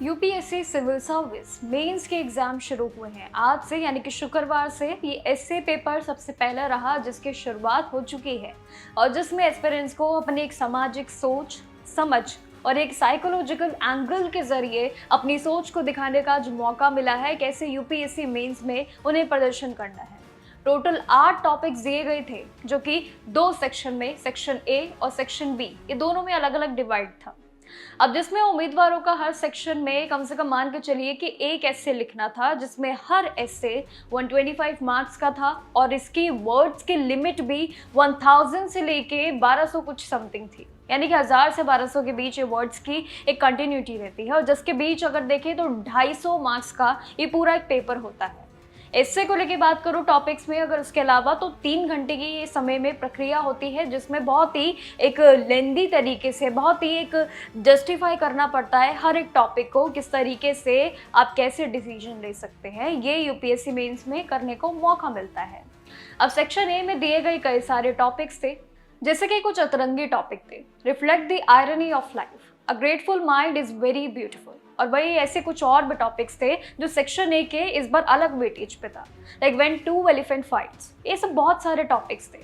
UPSC civil service mains के exam शुरू हुए हैं आज से, यानी कि शुक्रवार से। ये एसए पेपर सबसे पहला रहा जिसकी शुरुआत हो चुकी है और जिसमें एस्पिरेंट्स को अपनी एक सामाजिक सोच, समझ और एक साइकोलॉजिकल एंगल के जरिए अपनी सोच को दिखाने का जो मौका मिला है, कैसे यूपीएससी मेंस में उन्हें प्रदर्शन करना है। टोटल 8 टॉपिक्स दिए गए थे जो कि 2 सेक्शन में, सेक्शन ए और सेक्शन बी, ये दोनों में अलग अलग डिवाइड था। अब जिसमें उम्मीदवारों का हर सेक्शन में कम से कम मान के चलिए कि एक एस्से लिखना था, जिसमें हर एस्से 125 मार्क्स का था और इसकी वर्ड्स की लिमिट भी 1000 से लेके 1200 कुछ समथिंग थी, यानी कि 1000 से 1200 के बीच ये वर्ड्स की एक कंटिन्यूटी रहती है। और जिसके बीच अगर देखें तो 250 मार्क्स का ये पूरा एक पेपर होता है। एस्से को लेके बात करूँ टॉपिक्स में अगर, उसके अलावा तो 3 घंटे की ये समय में प्रक्रिया होती है, जिसमें बहुत ही एक लेंदी तरीके से, बहुत ही एक जस्टिफाई करना पड़ता है हर एक टॉपिक को, किस तरीके से आप कैसे डिसीजन ले सकते हैं, ये यूपीएससी मेंस में करने को मौका मिलता है। अब सेक्शन ए में दिए गए कई सारे टॉपिक्स थे, जैसे कि कुछ अतरंगी टॉपिक थे। Reflect the irony of life, a grateful mind is very beautiful, और वही ऐसे कुछ और भी टॉपिक्स थे जो सेक्शन ए के इस बार अलग वेटेज पे था, लाइक व्हेन 2 एलिफेंट फाइट्स, ये सब बहुत सारे टॉपिक्स थे।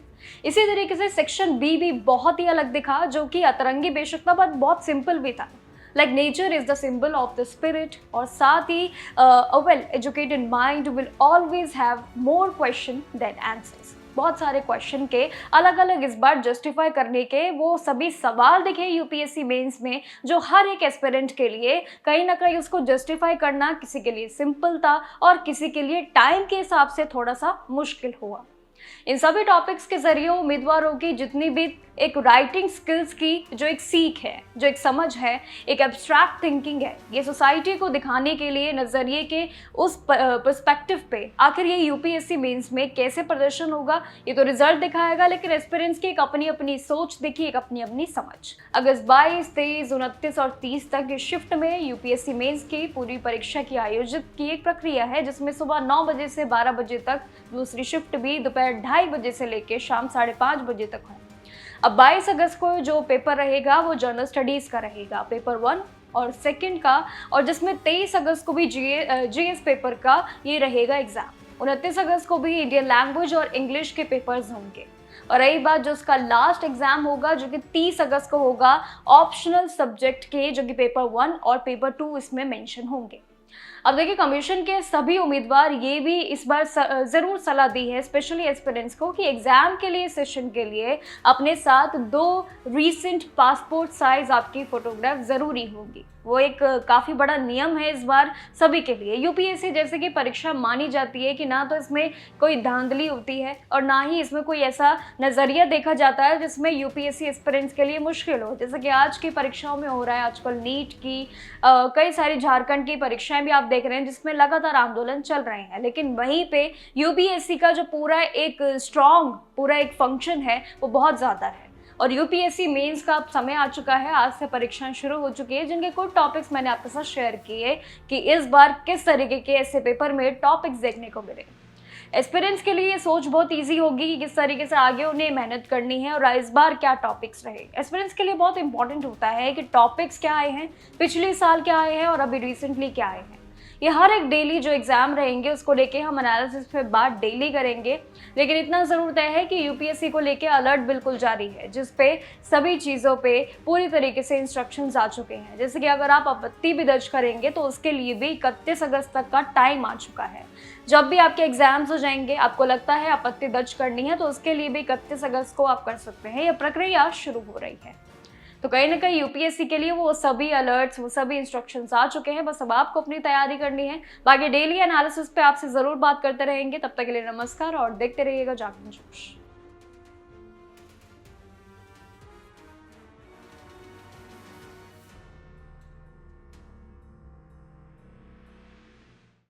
इसी तरीके से सेक्शन बी भी बहुत ही अलग दिखा, जो कि अतरंगी बेशक था बट बहुत सिंपल भी था, like nature is the symbol of the spirit, और साथ ही a well educated mind will always have more question than answers. बहुत सारे क्वेश्चन के अलग अलग इस बार जस्टिफाई करने के वो सभी सवाल दिखे यूपीएससी मेंस में, जो हर एक एस्पिरेंट के लिए कहीं ना कहीं उसको जस्टिफाई करना किसी के लिए सिंपल था और किसी के लिए टाइम के हिसाब से थोड़ा सा मुश्किल हुआ। इन सभी टॉपिक्स के जरिए उम्मीदवारों की जितनी भी एक राइटिंग स्किल्स की जो एक सीख है, जो एक समझ है, एक एब्स्ट्रैक्ट थिंकिंग है, ये सोसाइटी को दिखाने के लिए नज़रिए के उस पर्सपेक्टिव पे आखिर ये यूपीएससी मेंस में कैसे प्रदर्शन होगा, ये तो रिजल्ट दिखाएगा, लेकिन एस्पिरेंट्स की एक अपनी अपनी सोच देखिए, एक अपनी अपनी समझ। अगस्त 22, 23, 29 और 30 तक इस शिफ्ट में यूपीएससी मेंस की पूरी परीक्षा की आयोजित की एक प्रक्रिया है, जिसमें सुबह 9 बजे से 12 बजे तक, दूसरी शिफ्ट भी दोपहर 2:30 बजे से लेकर शाम 5:30 बजे तक है। अब 22 अगस्त को जो पेपर रहेगा वो जनरल स्टडीज का रहेगा, पेपर 1 और 2 का, और जिसमें 23 अगस्त को भी जीएस पेपर का ये रहेगा एग्जाम। 29 अगस्त को भी इंडियन लैंग्वेज और इंग्लिश के पेपर्स होंगे। और रही बात जो उसका लास्ट एग्जाम होगा, जो कि 30 अगस्त को होगा, ऑप्शनल सब्जेक्ट के, जो कि पेपर 1 और पेपर 2 इसमें मेंशन होंगे। अब देखिए, कमीशन के सभी उम्मीदवार ये भी इस बार जरूर सलाह दी है स्पेशली एस्पिरेंट्स को कि एग्जाम के लिए, सेशन के लिए अपने साथ 2 रीसेंट पासपोर्ट साइज आपकी फोटोग्राफ जरूरी होगी। वो एक काफ़ी बड़ा नियम है इस बार सभी के लिए। यूपीएससी जैसे कि परीक्षा मानी जाती है कि ना तो इसमें कोई धांधली होती है और ना ही इसमें कोई ऐसा नज़रिया देखा जाता है जिसमें यूपीएससी एस्पिरेंट्स के लिए मुश्किल हो, जैसे कि आज की परीक्षाओं में हो रहा है। आजकल नीट की, कई सारी झारखंड की परीक्षाएं भी आप देख रहे हैं जिसमें लगातार आंदोलन चल रहे हैं, लेकिन वहीं पे यूपीएससी का जो पूरा एक स्ट्रॉन्ग पूरा एक फंक्शन है वो बहुत ज़्यादा है। और यूपीएससी मेंस का अब समय आ चुका है, आज से परीक्षाएं शुरू हो चुकी है, जिनके कुछ टॉपिक्स मैंने आपके साथ शेयर किए कि इस बार किस तरीके के ऐसे पेपर में टॉपिक्स देखने को मिले। एस्पिरेंट्स के लिए ये सोच बहुत इजी होगी कि किस तरीके से आगे उन्हें मेहनत करनी है और इस बार क्या टॉपिक्स रहे। एस्पिरेंट्स के लिए बहुत इंपॉर्टेंट होता है कि टॉपिक्स क्या आए हैं, पिछले साल क्या आए हैं और अभी रिसेंटली क्या आए हैं। ये हर एक डेली जो एग्जाम रहेंगे उसको लेके हम एनालिसिस पे बात डेली करेंगे, लेकिन इतना ज़रूर तय है कि यूपीएससी को लेके अलर्ट बिल्कुल जारी है, जिस पे सभी चीज़ों पे पूरी तरीके से इंस्ट्रक्शंस आ चुके हैं। जैसे कि अगर आप आपत्ति भी दर्ज करेंगे तो उसके लिए भी 31 अगस्त तक का टाइम आ चुका है। जब भी आपके एग्जाम्स हो जाएंगे, आपको लगता है आपत्ति दर्ज करनी है, तो उसके लिए भी 31 अगस्त को आप कर सकते हैं। यह प्रक्रिया शुरू हो रही है। तो कहीं ना कहीं यूपीएससी के लिए वो सभी अलर्ट्स, वो सभी इंस्ट्रक्शंस आ चुके हैं, बस अब आपको अपनी तैयारी करनी है। बाकी डेली एनालिसिस पे आपसे ज़रूर बात करते रहेंगे। तब तक के लिए नमस्कार और देखते रहिएगा जागरण जोश।